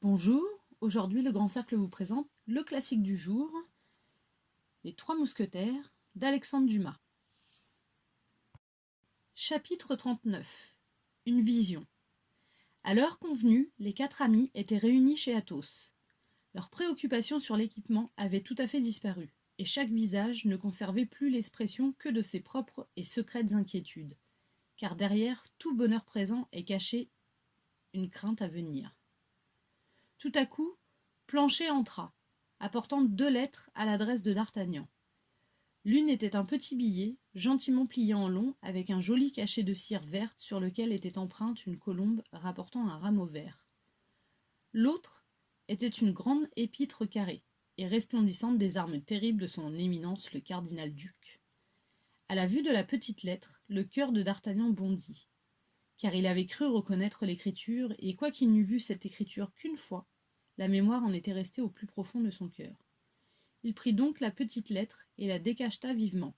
Bonjour, aujourd'hui le Grand Cercle vous présente le classique du jour, Les Trois Mousquetaires d'Alexandre Dumas. Chapitre 39. Une vision. À l'heure convenue, les quatre amis étaient réunis chez Athos. Leurs préoccupations sur l'équipement avaient tout à fait disparu, et chaque visage ne conservait plus l'expression que de ses propres et secrètes inquiétudes, car derrière tout bonheur présent est cachée une crainte à venir. Tout à coup, Planchet entra, apportant 2 lettres à l'adresse de D'Artagnan. L'une était un petit billet, gentiment plié en long, avec un joli cachet de cire verte sur lequel était empreinte une colombe rapportant un rameau vert. L'autre était une grande épître carrée, et resplendissante des armes terribles de son éminence le cardinal-duc. À la vue de la petite lettre, le cœur de D'Artagnan bondit, car il avait cru reconnaître l'écriture, et quoiqu'il n'eût vu cette écriture qu'une fois, la mémoire en était restée au plus profond de son cœur. Il prit donc la petite lettre et la décacheta vivement.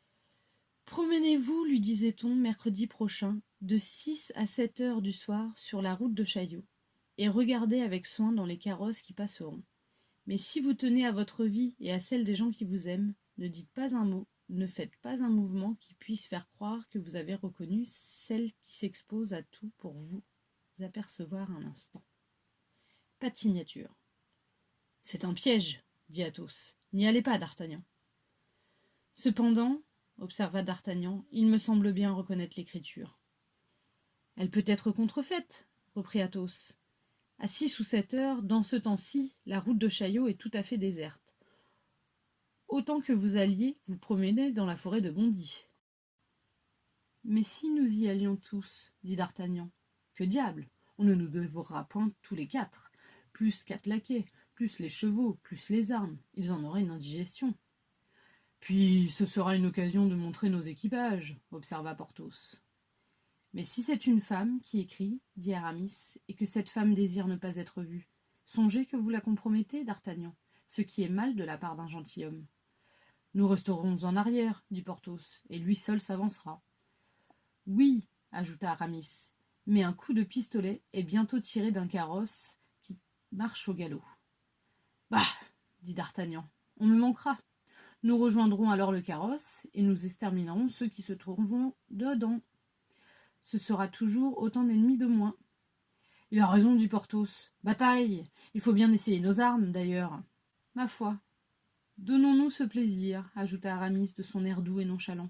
« Promenez-vous, lui disait-on, mercredi prochain, de 6 à 7 heures du soir sur la route de Chaillot, et regardez avec soin dans les carrosses qui passeront. Mais si vous tenez à votre vie et à celle des gens qui vous aiment, ne dites pas un mot, ne faites pas un mouvement qui puisse faire croire que vous avez reconnu celle qui s'expose à tout pour vous apercevoir un instant. Pas de signature. »« C'est un piège, dit Athos. N'y allez pas, D'Artagnan. »« Cependant, observa D'Artagnan, il me semble bien reconnaître l'écriture. »« Elle peut être contrefaite, reprit Athos. À 6 ou 7 heures, dans ce temps-ci, la route de Chaillot est tout à fait déserte. Autant que vous alliez vous promener dans la forêt de Bondy. »« Mais si nous y allions tous, dit D'Artagnan, que diable, on ne nous dévorera point tous les 4. Plus 4 laquais, plus les chevaux, plus les armes, ils en auraient une indigestion. »« Puis ce sera une occasion de montrer nos équipages, observa Porthos. »« Mais si c'est une femme qui écrit, dit Aramis, et que cette femme désire ne pas être vue, songez que vous la compromettez, D'Artagnan, ce qui est mal de la part d'un gentilhomme. »« Nous resterons en arrière, dit Porthos, et lui seul s'avancera. »« Oui, ajouta Aramis, mais un coup de pistolet est bientôt tiré d'un carrosse qui marche au galop. »« Bah, dit D'Artagnan, on me manquera. Nous rejoindrons alors le carrosse, et nous exterminerons ceux qui se trouveront dedans. Ce sera toujours autant d'ennemis de moins. »« Il a raison, dit Porthos. Bataille! Il faut bien essayer nos armes, d'ailleurs. »« Ma foi, donnons-nous ce plaisir, ajouta Aramis de son air doux et nonchalant.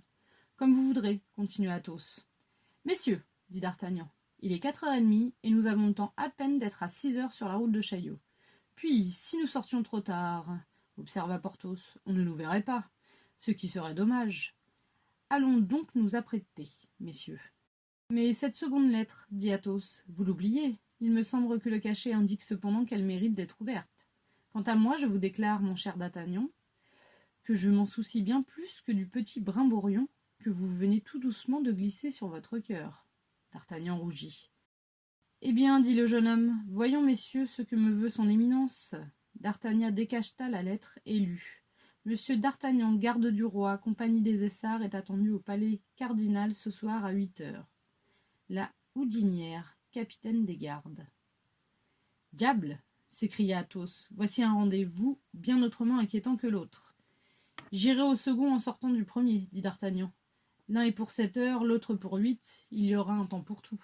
Comme vous voudrez, continua Athos. Messieurs, dit D'Artagnan, il est 4h30, et nous avons le temps à peine d'être à 6 heures sur la route de Chaillot. Puis, si nous sortions trop tard, observa Porthos, on ne nous verrait pas, ce qui serait dommage. Allons donc nous apprêter, messieurs. Mais cette seconde lettre, dit Athos, vous l'oubliez. Il me semble que le cachet indique cependant qu'elle mérite d'être ouverte. Quant à moi, je vous déclare, mon cher D'Artagnan, que je m'en soucie bien plus que du petit brimborion que vous venez tout doucement de glisser sur votre cœur. D'Artagnan rougit. Eh bien, dit le jeune homme, voyons, messieurs, ce que me veut son éminence. D'Artagnan décacheta la lettre et lut. Monsieur D'Artagnan, garde du roi, compagnie des Essarts, est attendu au palais cardinal ce soir à 8 heures. La Houdinière, capitaine des gardes. Diable, s'écria Athos, voici un rendez-vous bien autrement inquiétant que l'autre. J'irai au second en sortant du premier, dit D'Artagnan. L'un est pour 7 heures, l'autre pour 8, il y aura un temps pour tout.